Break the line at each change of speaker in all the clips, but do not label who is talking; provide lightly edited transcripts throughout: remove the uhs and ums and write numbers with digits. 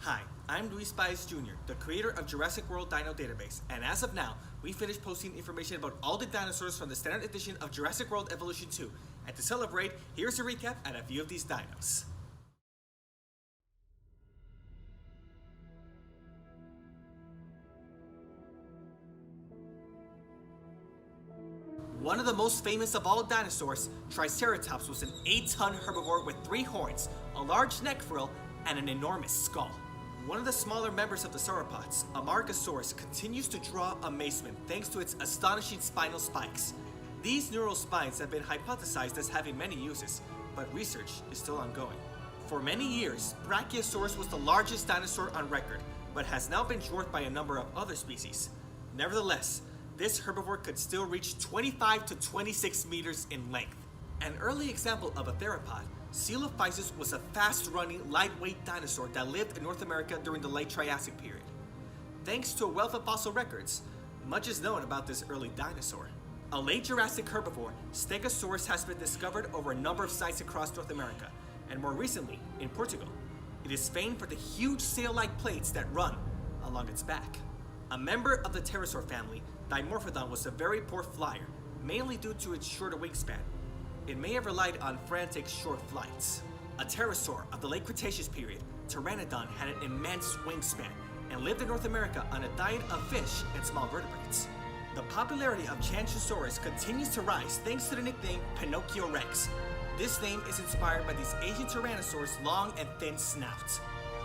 Hi, I'm Luis Baez Jr., the creator of Jurassic World Dino Database, and as of now, we finished posting information about all the dinosaurs from the standard edition of Jurassic World Evolution 2, and to celebrate, here's a recap and a view of these dinos. One of the most famous of all dinosaurs, Triceratops was an 8-ton herbivore with 3 horns, a large neck frill, and an enormous skull. One of the smaller members of the sauropods, Amargasaurus, continues to draw amazement thanks to its astonishing spinal spikes. These neural spines have been hypothesized as having many uses, but research is still ongoing. For many years, Brachiosaurus was the largest dinosaur on record, but has now been dwarfed by a number of other species. Nevertheless, this herbivore could still reach 25 to 26 meters in length. An early example of a theropod, Dilophosaurus was a fast-running, lightweight dinosaur that lived in North America during the late Triassic period. Thanks to a wealth of fossil records, much is known about this early dinosaur. A late Jurassic herbivore, Stegosaurus has been discovered over a number of sites across North America, and more recently, in Portugal. It is famed for the huge sail-like plates that run along its back. A member of the pterosaur family, Dimorphodon was a very poor flyer, mainly due to its shorter wingspan. It may have relied on frantic short flights. A pterosaur of the late Cretaceous period, Tyrannosaurus had an immense wingspan and lived in North America on a diet of fish and small vertebrates. The popularity of Chanchosaurus continues to rise thanks to the nickname Pinocchio Rex. This name is inspired by these Asian tyrannosaurs' long and thin snouts.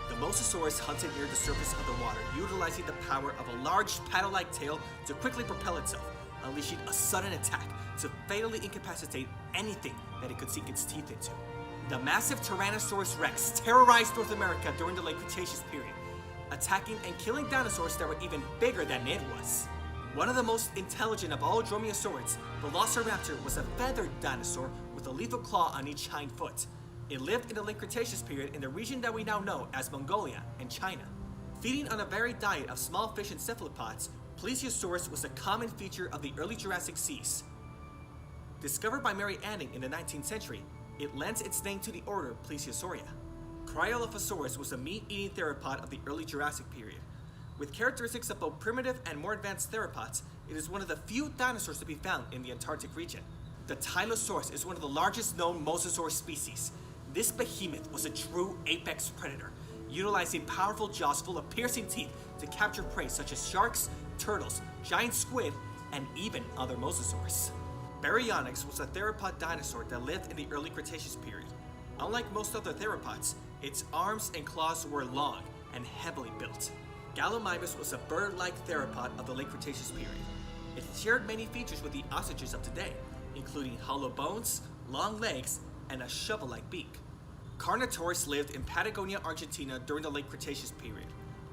The Mosasaurus hunted near the surface of the water, utilizing the power of a large paddle-like tail to quickly propel itself, unleashing a sudden attack to fatally incapacitate anything that it could sink its teeth into. The massive Tyrannosaurus Rex terrorized North America during the late Cretaceous period, attacking and killing dinosaurs that were even bigger than it was. One of the most intelligent of all dromaeosaurids, Velociraptor was a feathered dinosaur with a lethal claw on each hind foot. It lived in the late Cretaceous period in the region that we now know as Mongolia and China. Feeding on a varied diet of small fish and cephalopods, Plesiosaurus was a common feature of the early Jurassic seas. Discovered by Mary Anning in the 19th century, it lends its name to the order Plesiosauria. Dilophosaurus was a meat-eating theropod of the early Jurassic period. With characteristics of both primitive and more advanced theropods, it is one of the few dinosaurs to be found in the Antarctic region. The Tylosaurus is one of the largest known mosasaur species. This behemoth was a true apex predator, utilizing powerful jaws full of piercing teeth to capture prey such as sharks, turtles, giant squid, and even other mosasaurs. Baryonyx was a theropod dinosaur that lived in the early Cretaceous period. Unlike most other theropods, its arms and claws were long and heavily built. Gallimimus was a bird-like theropod of the late Cretaceous period. It shared many features with the ostriches of today, including hollow bones, long legs, and a shovel-like beak. Carnotaurus lived in Patagonia, Argentina during the late Cretaceous period.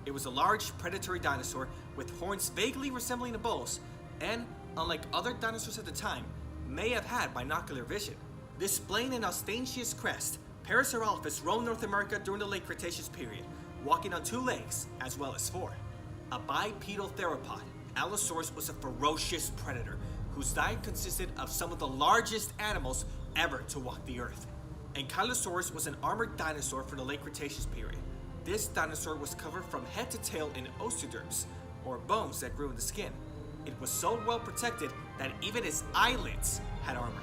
It was a large predatory dinosaur with horns vaguely resembling a bull's, and, unlike other dinosaurs at the time, may have had binocular vision. Displaying an ostentatious crest, Parasaurolophus roamed North America during the late Cretaceous period, walking on 2 legs as well as 4. A bipedal theropod, Allosaurus was a ferocious predator whose diet consisted of some of the largest animals ever to walk the earth. Ankylosaurus was an armored dinosaur from the late Cretaceous period. This dinosaur was covered from head to tail in osteoderms, or bones that grew in the skin. It was so well protected that even its eyelids had armor.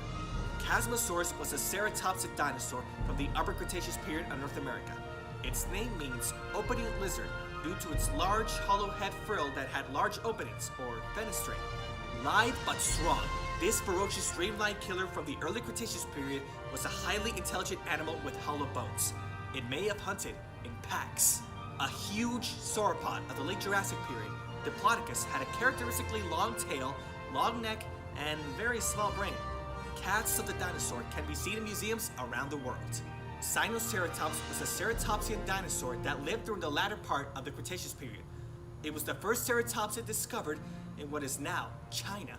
Chasmosaurus was a ceratopsian dinosaur from the Upper Cretaceous period of North America. Its name means opening lizard due to its large hollow head frill that had large openings, or fenestrae. Lithe but strong, this ferocious streamlined killer from the early Cretaceous period was a highly intelligent animal with hollow bones. It may have hunted in packs. A huge sauropod of the late Jurassic period, Diplodocus had a characteristically long tail, long neck, and very small brain. Casts of the dinosaur can be seen in museums around the world. Sinoceratops was a ceratopsian dinosaur that lived during the latter part of the Cretaceous period. It was the first ceratopsid discovered in what is now China.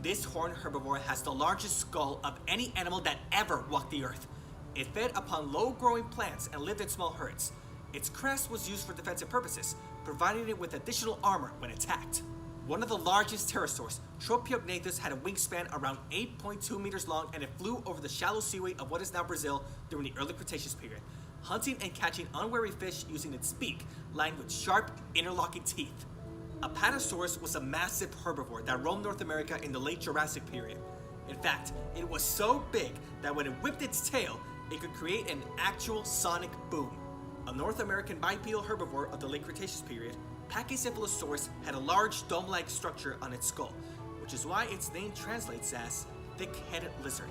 This horned herbivore has the largest skull of any animal that ever walked the earth. It fed upon low-growing plants and lived in small herds. Its crest was used for defensive purposes, providing it with additional armor when attacked. One of the largest pterosaurs, Tropiognathus, had a wingspan around 8.2 meters long, and it flew over the shallow seaway of what is now Brazil during the early Cretaceous period. hunting and catching unwary fish using its beak, lined with sharp, interlocking teeth. Apatosaurus was a massive herbivore that roamed North America in the late Jurassic period. In fact, it was so big that when it whipped its tail, it could create an actual sonic boom. A North American bipedal herbivore of the late Cretaceous period, Pachycephalosaurus had a large dome-like structure on its skull, which is why its name translates as thick-headed lizard.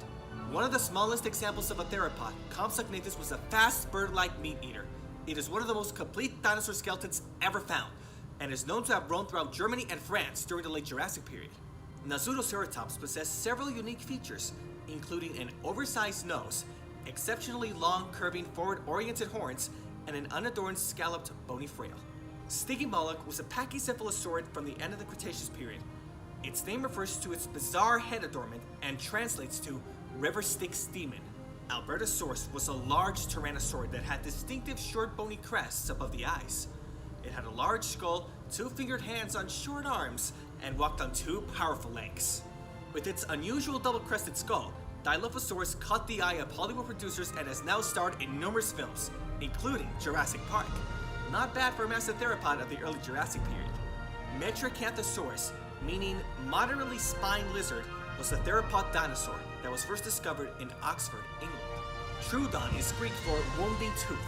One of the smallest examples of a theropod, Compsognathus was a fast bird-like meat-eater. It is one of the most complete dinosaur skeletons ever found, and is known to have roamed throughout Germany and France during the late Jurassic period. Ceratops possessed several unique features, including an oversized nose, exceptionally long curving forward-oriented horns, and an unadorned scalloped bony frail. Stygimoloch was a pachycephalosaurid from the end of the Cretaceous period. Its name refers to its bizarre head adornment and translates to River Styx Demon. Albertosaurus was a large tyrannosaurid that had distinctive short bony crests above the eyes. It had a large skull, two-fingered hands on short arms, and walked on two powerful legs. With its unusual double-crested skull, Dilophosaurus caught the eye of Hollywood producers and has now starred in numerous films, including Jurassic Park. Not bad for a massive theropod of the early Jurassic period. Metrocanthosaurus, meaning moderately spined lizard, was a theropod dinosaur that was first discovered in Oxford, England. Troodon is Greek for wounding tooth,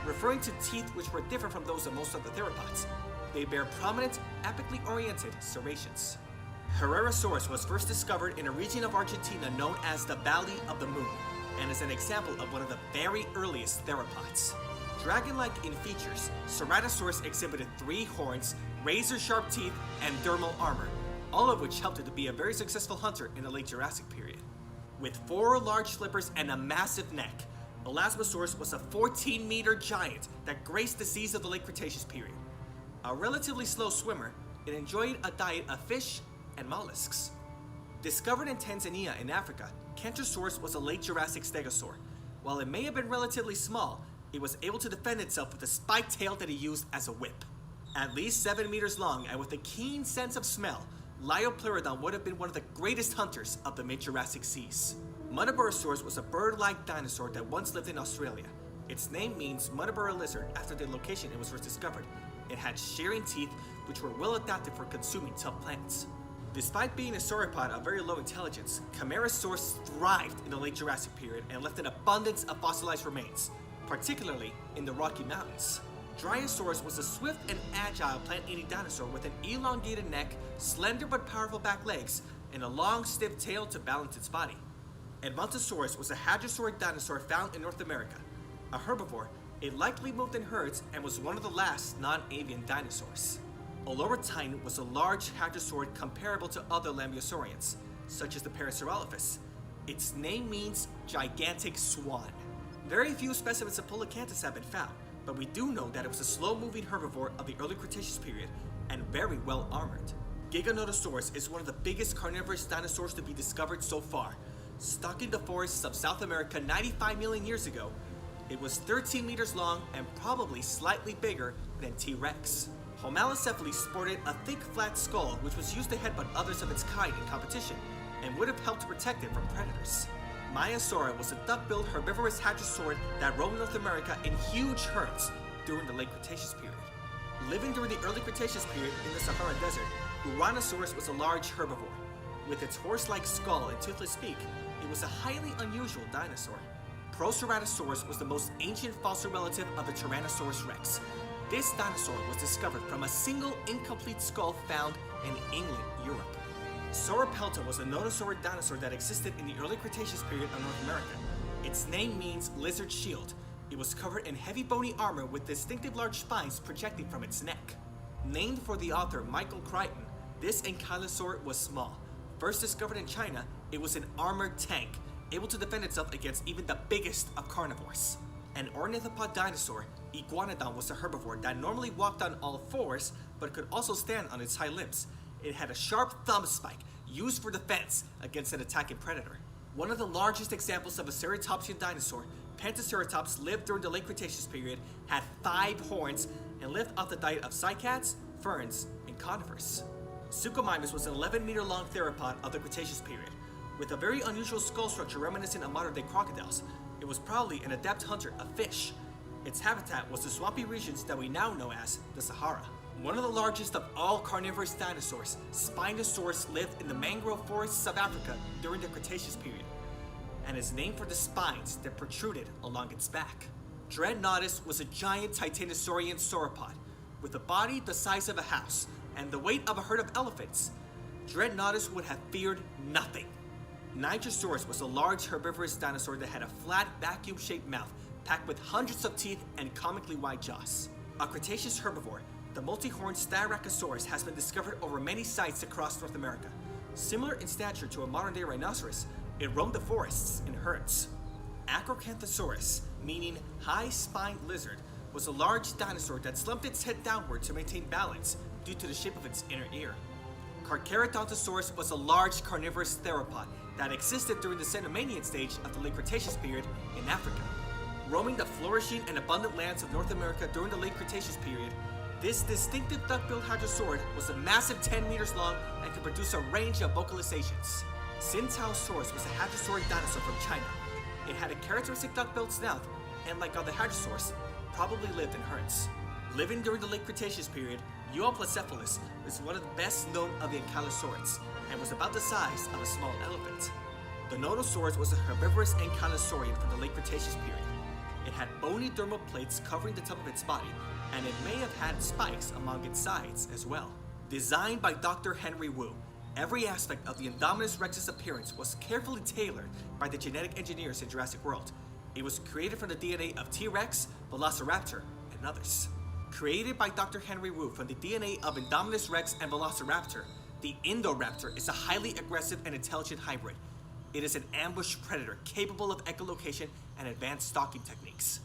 referring to teeth which were different from those of most other theropods. They bear prominent, apically oriented serrations. Herrerasaurus was first discovered in a region of Argentina known as the Valley of the Moon, and is an example of one of the very earliest theropods. Dragon-like in features, Ceratosaurus exhibited 3 horns, razor-sharp teeth, and dermal armor, all of which helped it to be a very successful hunter in the late Jurassic period. With 4 large flippers and a massive neck, Allosaurus was a 14-meter giant that graced the seas of the late Cretaceous period. A relatively slow swimmer, it enjoyed a diet of fish and mollusks. Discovered in Tanzania in Africa, Chanchosaurus was a late Jurassic stegosaur. While it may have been relatively small, it was able to defend itself with a spiked tail that it used as a whip. At least 7 meters long and with a keen sense of smell, Liopleurodon would have been one of the greatest hunters of the mid-Jurassic seas. Muttaburrasaurus was a bird-like dinosaur that once lived in Australia. Its name means Muttaburra lizard after the location it was first discovered. It had shearing teeth which were well adapted for consuming tough plants. Despite being a sauropod of very low intelligence, Camarasaurus thrived in the late Jurassic period and left an abundance of fossilized remains, particularly in the Rocky Mountains. Dryosaurus was a swift and agile plant-eating dinosaur with an elongated neck, slender but powerful back legs, and a long, stiff tail to balance its body. Edmontosaurus was a hadrosaurid dinosaur found in North America. A herbivore, it likely moved in herds and was one of the last non-avian dinosaurs. Olorotine was a large hadrosaurid comparable to other lambeosaurians, such as the Parasaurolophus. Its name means gigantic swan. Very few specimens of Polacanthus have been found, but we do know that it was a slow-moving herbivore of the early Cretaceous period and very well armored. Giganotosaurus is one of the biggest carnivorous dinosaurs to be discovered so far. Stalking the forests of South America 95 million years ago, it was 13 meters long and probably slightly bigger than T-Rex. Homalocephaly sported a thick, flat skull which was used to headbutt others of its kind in competition and would have helped to protect it from predators. Maiasaura was a duck-billed herbivorous hadrosaurid that roamed North America in huge herds during the late Cretaceous period. Living during the early Cretaceous period in the Sahara Desert, Uranosaurus was a large herbivore. With its horse-like skull and toothless beak, it was a highly unusual dinosaur. Proceratosaurus was the most ancient fossil relative of the Tyrannosaurus Rex. This dinosaur was discovered from a single incomplete skull found in England, Europe. Sauropelta was a nonosaurid dinosaur that existed in the early Cretaceous period of North America. Its name means lizard shield. It was covered in heavy bony armor with distinctive large spines projecting from its neck. Named for the author Michael Crichton, this ankylosaur was small. First discovered in China, it was an armored tank, able to defend itself against even the biggest of carnivores. An ornithopod dinosaur, Iguanodon was a herbivore that normally walked on all fours, but could also stand on its hind limbs. It had a sharp thumb spike, used for defense against an attacking predator. One of the largest examples of a Ceratopsian dinosaur, Pachycephalosaurus lived during the late Cretaceous period, had 5 horns, and lived off the diet of cycads, ferns, and conifers. Suchomimus was an 11-meter-long theropod of the Cretaceous period. With a very unusual skull structure reminiscent of modern-day crocodiles, it was probably an adept hunter of fish. Its habitat was the swampy regions that we now know as the Sahara. One of the largest of all carnivorous dinosaurs, Spinosaurus lived in the mangrove forests of Africa during the Cretaceous period, and is named for the spines that protruded along its back. Dreadnoughtus was a giant titanosaurian sauropod with a body the size of a house and the weight of a herd of elephants. Dreadnoughtus would have feared nothing. Nigesaurus was a large herbivorous dinosaur that had a flat, vacuum-shaped mouth packed with hundreds of teeth and comically wide jaws. A Cretaceous herbivore, the multi-horned Styracosaurus has been discovered over many sites across North America. Similar in stature to a modern-day rhinoceros, it roamed the forests in herds. Acrocanthosaurus, meaning high-spined lizard, was a large dinosaur that slumped its head downward to maintain balance due to the shape of its inner ear. Carcaradontosaurus was a large carnivorous theropod that existed during the Cenomanian stage of the late Cretaceous period in Africa. Roaming the flourishing and abundant lands of North America during the late Cretaceous period, this distinctive duck-billed hadrosaurid was a massive 10 meters long and could produce a range of vocalizations. Chanchosaurus was a hadrosaurid dinosaur from China. It had a characteristic duck-billed snout, and like other hadrosaurs, probably lived in herds. Living during the late Cretaceous period, Plesiosaurus was one of the best known of the ankylosaurids, and was about the size of a small elephant. The Nodosaurus was a herbivorous ankylosaurian from the late Cretaceous period. It had bony dermal plates covering the top of its body, and it may have had spikes along its sides as well. Designed by Dr. Henry Wu, every aspect of the Indominus Rex's appearance was carefully tailored by the genetic engineers in Jurassic World. It was created from the DNA of T-Rex, Velociraptor, and others. Created by Dr. Henry Wu from the DNA of Indominus Rex and Velociraptor, the Indoraptor is a highly aggressive and intelligent hybrid. It is an ambush predator capable of echolocation and advanced stalking techniques.